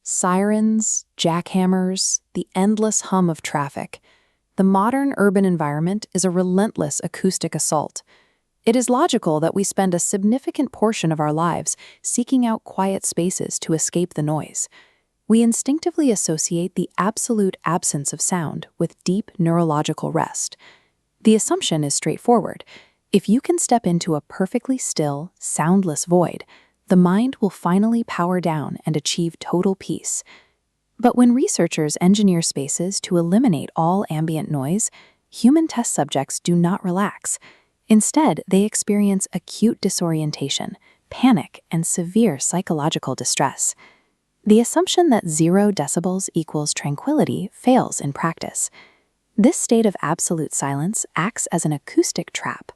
Sirens, jackhammers, the endless hum of traffic. The modern urban environment is a relentless acoustic assault. It is logical that we spend a significant portion of our lives seeking out quiet spaces to escape the noise. We instinctively associate the absolute absence of sound with deep neurological rest. The assumption is straightforward. If you can step into a perfectly still, soundless void, the mind will finally power down and achieve total peace. But when researchers engineer spaces to eliminate all ambient noise, human test subjects do not relax. Instead, they experience acute disorientation, panic, and severe psychological distress. The assumption that 0 decibels equals tranquility fails in practice. This state of absolute silence acts as an acoustic trap.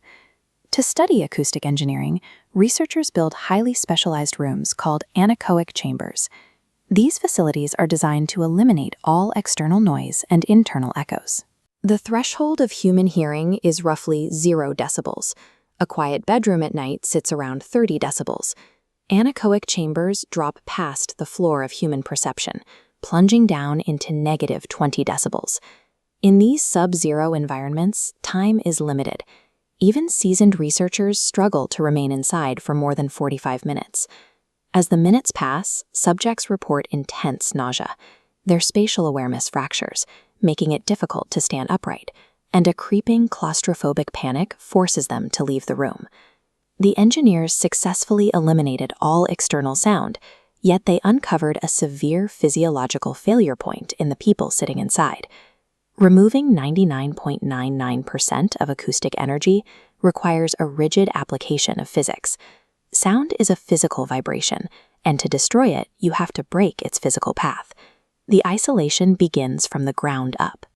To study acoustic engineering, researchers build highly specialized rooms called anechoic chambers. These facilities are designed to eliminate all external noise and internal echoes. The threshold of human hearing is roughly 0 decibels. A quiet bedroom at night sits around 30 decibels. Anechoic chambers drop past the floor of human perception, plunging down into negative 20 decibels. In these sub-zero environments, time is limited. Even seasoned researchers struggle to remain inside for more than 45 minutes. As the minutes pass, subjects report intense nausea. Their spatial awareness fractures, making it difficult to stand upright, and a creeping claustrophobic panic forces them to leave the room. The engineers successfully eliminated all external sound, yet they uncovered a severe physiological failure point in the people sitting inside. Removing 99.99% of acoustic energy requires a rigid application of physics. Sound is a physical vibration, and to destroy it, you have to break its physical path. The isolation begins from the ground up.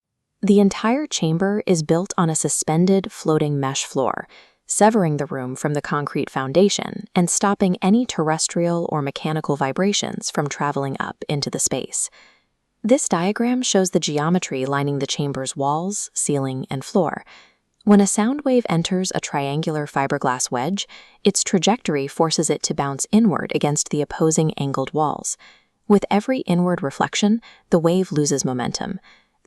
The entire chamber is built on a suspended floating mesh floor, severing the room from the concrete foundation and stopping any terrestrial or mechanical vibrations from traveling up into the space. This diagram shows the geometry lining the chamber's walls, ceiling, and floor. When a sound wave enters a triangular fiberglass wedge, its trajectory forces it to bounce inward against the opposing angled walls. With every inward reflection, the wave loses momentum.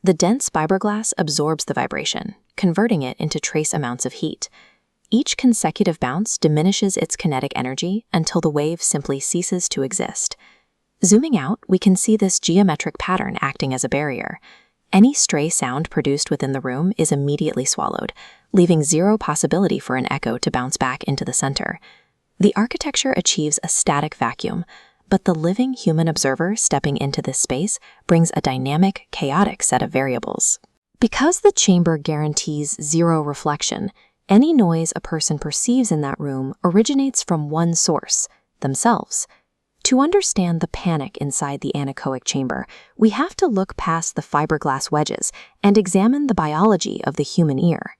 The dense fiberglass absorbs the vibration, converting it into trace amounts of heat. Each consecutive bounce diminishes its kinetic energy until the wave simply ceases to exist. Zooming out, we can see this geometric pattern acting as a barrier. Any stray sound produced within the room is immediately swallowed, leaving 0 possibility for an echo to bounce back into the center. The architecture achieves a static vacuum, but the living human observer stepping into this space brings a dynamic, chaotic set of variables. Because the chamber guarantees 0 reflection, any noise a person perceives in that room originates from one source, themselves. To understand the panic inside the anechoic chamber, we have to look past the fiberglass wedges and examine the biology of the human ear.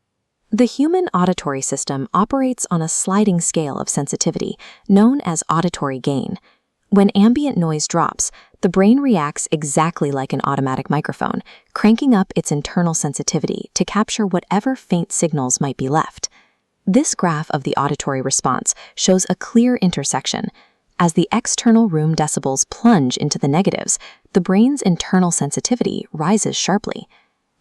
The human auditory system operates on a sliding scale of sensitivity, known as auditory gain. When ambient noise drops, the brain reacts exactly like an automatic microphone, cranking up its internal sensitivity to capture whatever faint signals might be left. This graph of the auditory response shows a clear intersection. As the external room decibels plunge into the negatives, the brain's internal sensitivity rises sharply.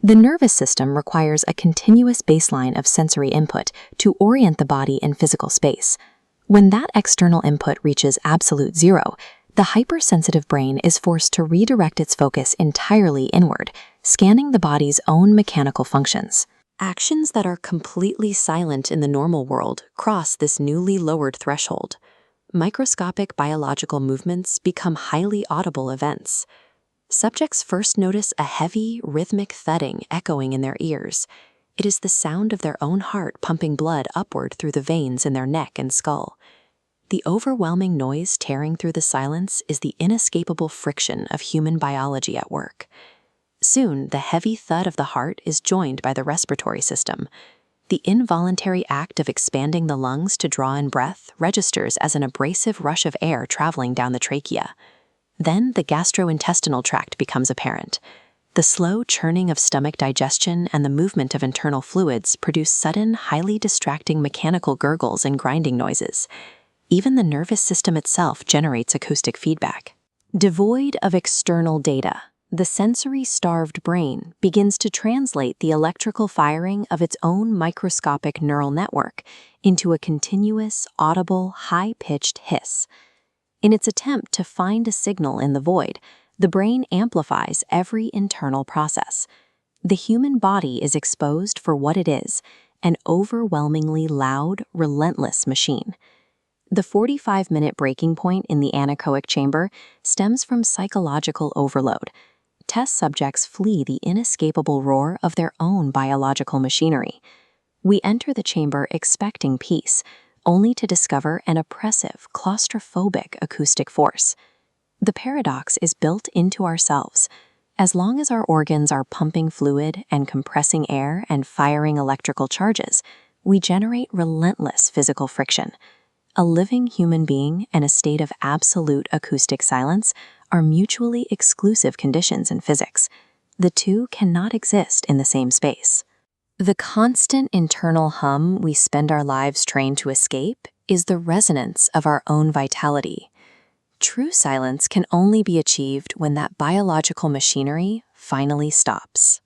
The nervous system requires a continuous baseline of sensory input to orient the body in physical space. When that external input reaches absolute 0, the hypersensitive brain is forced to redirect its focus entirely inward, scanning the body's own mechanical functions. Actions that are completely silent in the normal world cross this newly lowered threshold. Microscopic biological movements become highly audible events. Subjects first notice a heavy, rhythmic thudding echoing in their ears. It is the sound of their own heart pumping blood upward through the veins in their neck and skull. The overwhelming noise tearing through the silence is the inescapable friction of human biology at work. Soon, the heavy thud of the heart is joined by the respiratory system. The involuntary act of expanding the lungs to draw in breath registers as an abrasive rush of air traveling down the trachea. Then the gastrointestinal tract becomes apparent. The slow churning of stomach digestion and the movement of internal fluids produce sudden, highly distracting mechanical gurgles and grinding noises. Even the nervous system itself generates acoustic feedback. Devoid of external data, the sensory-starved brain begins to translate the electrical firing of its own microscopic neural network into a continuous, audible, high-pitched hiss. In its attempt to find a signal in the void, the brain amplifies every internal process. The human body is exposed for what it is, an overwhelmingly loud, relentless machine. The 45-minute breaking point in the anechoic chamber stems from psychological overload. Test subjects flee the inescapable roar of their own biological machinery. We enter the chamber expecting peace, only to discover an oppressive, claustrophobic acoustic force. The paradox is built into ourselves. As long as our organs are pumping fluid and compressing air and firing electrical charges, we generate relentless physical friction. A living human being and a state of absolute acoustic silence are mutually exclusive conditions in physics. The two cannot exist in the same space. The constant internal hum we spend our lives trained to escape is the resonance of our own vitality. True silence can only be achieved when that biological machinery finally stops.